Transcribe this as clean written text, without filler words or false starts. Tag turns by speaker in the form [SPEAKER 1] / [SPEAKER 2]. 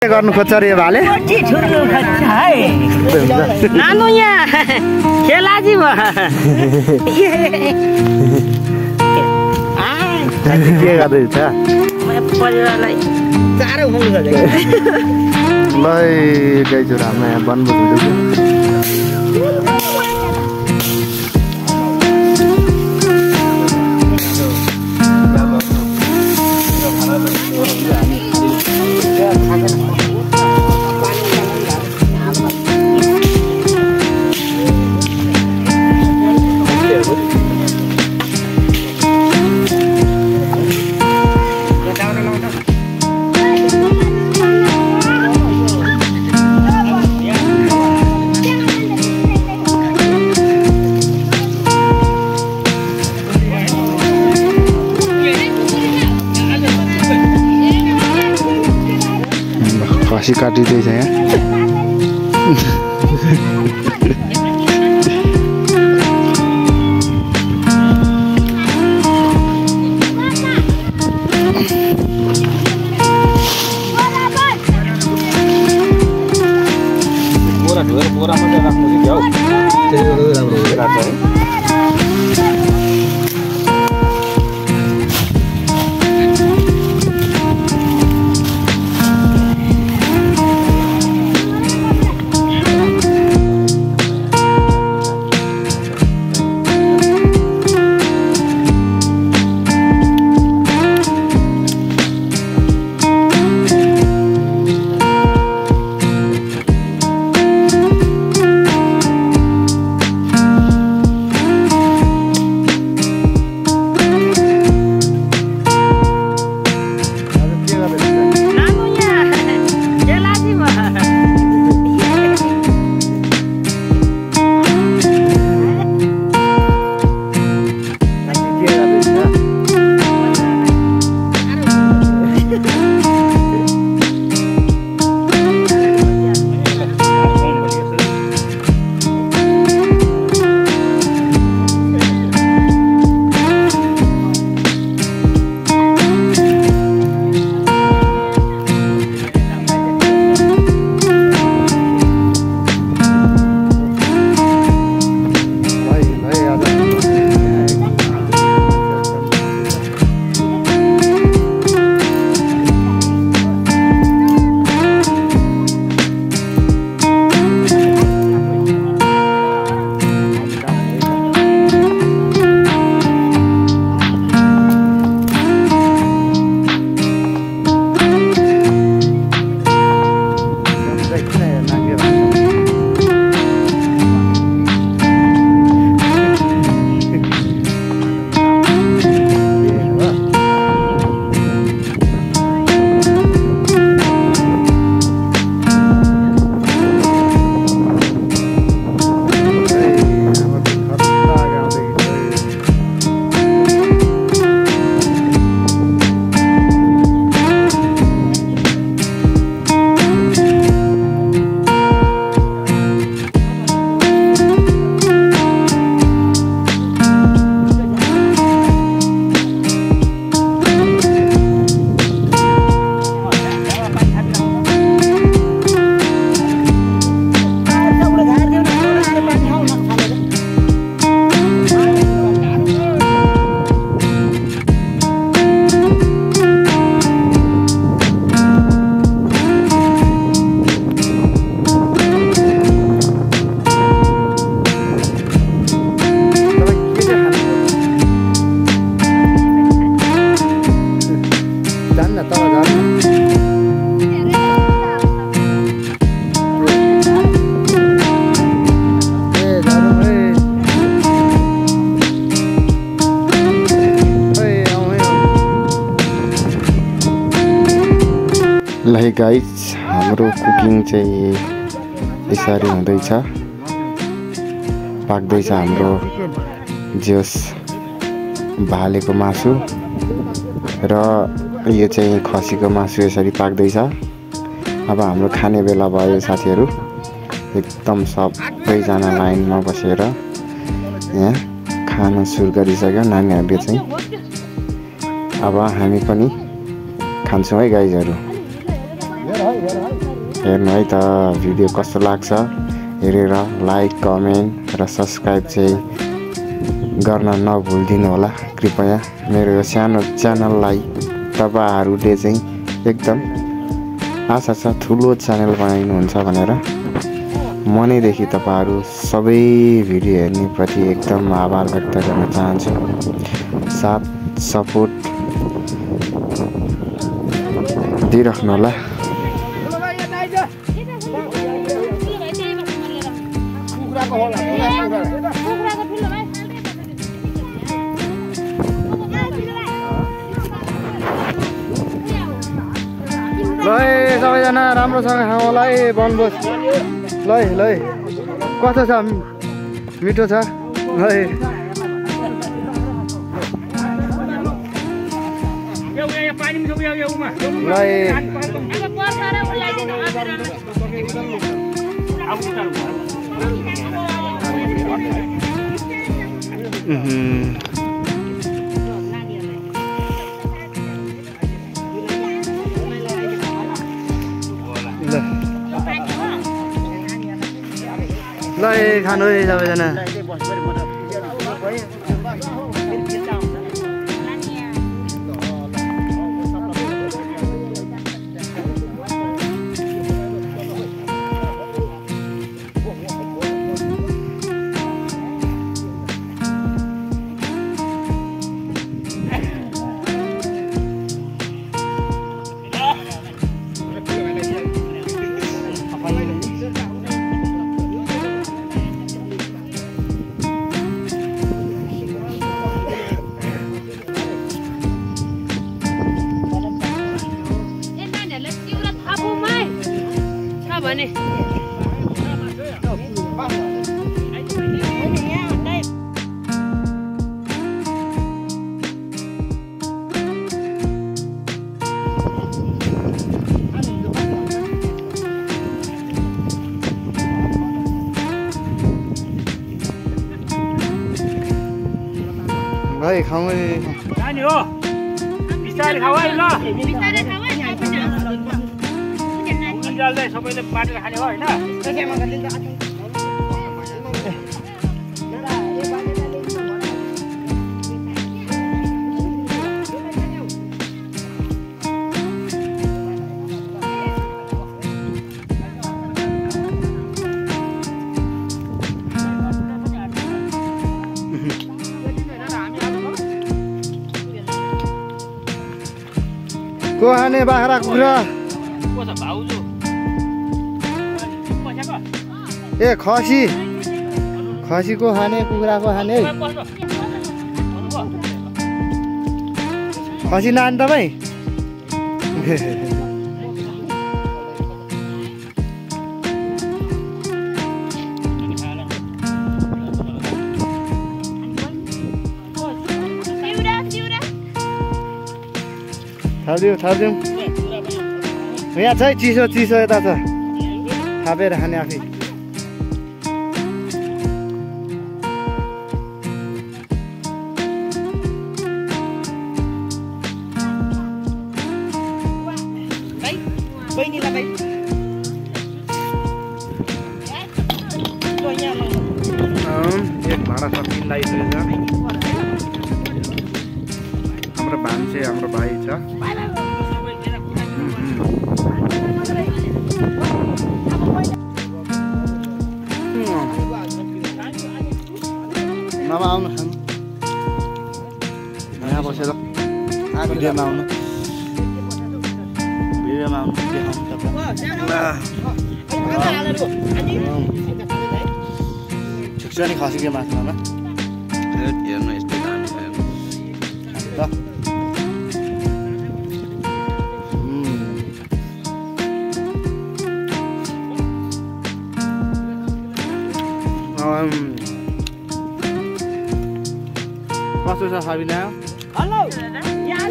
[SPEAKER 1] गर्नु खोज्छ रे भाले
[SPEAKER 2] नानु यहाँ खेलाजी भयो
[SPEAKER 1] के गर्दैछ
[SPEAKER 2] परिवारलाई चारो खुवाउनु खोजेको
[SPEAKER 1] ल गाइजहरु हाम्रो यहाँ बनभोज हुँदैछ खसी काटिँदैछ यहाँ
[SPEAKER 3] बोरा मात्रै राख्नु कि क्या हो त्यसले राम्रो लाग्छ है
[SPEAKER 1] ल गाइस हाम्रो कुकिङ चाहिँ यसरी हुँदैछ पाक्दैछ हाम्रो जोस भालेको मासु र यो चाहिँ खसीको मासु यसरी पाक्दैछ। अब हाम्रो खाने बेला भयो साथीहरु एकदम सबैजना लाइनमा बसेर यहाँ खाना सुरु गरिसक्यो नानीहरुले चाहिँ। अब हामी पनि खान्छौँ है गाइजहरु। हेर्नु है त भिडियो कस्तो लाग्छ हेरेर लाइक कमेन्ट र सब्सक्राइब चाहिँ गर्न नभुलिदिनु होला कृपया। मेरो यो सानो च्यानललाई तपाईहरूले चाहिँ एकदम आशा छ ठुलो च्यानल बनाइदिनुहुन्छ भनेर मनैदेखि तपाईहरू सबै भिडियो हेर्नेप्रति एकदम आभार व्यक्त गर्न चाहन्छु। साथ सपोर्ट दिइराख्नु होला।
[SPEAKER 4] ल सबैजना राम्रोसँग खाउँ होला है बनभोज। ल कस्तो छ मिठो छ है। ल खानु है सबैजना। भाइ खाऊ
[SPEAKER 2] नानी हो बिस्तारै खाऊ है ल बिस्तारै खाऊ है जल्दै सबैले बाटेर खाने हो हैन।
[SPEAKER 4] को खाने बाख्रा कुखुरा ए खसीको खाने कुखुराको खाने है। खसी लाने तपाईँ थालिदिउँ यहाँ छ है चिसो यता छ थापेर खाने आफै। एक भाँडा सकिन लगाइसकेछ। हाम्रो भान्से हाम्रो भाइ छ। मामा आउनु खानु यहाँ बसेर भिडियोमा आउनु देखाउनु ठिक छ नि खसीको मासु मामा
[SPEAKER 3] हेर्नु यस्तो दामी छ
[SPEAKER 4] कस्तो छ साबिना?
[SPEAKER 2] हेलो
[SPEAKER 4] यहाँ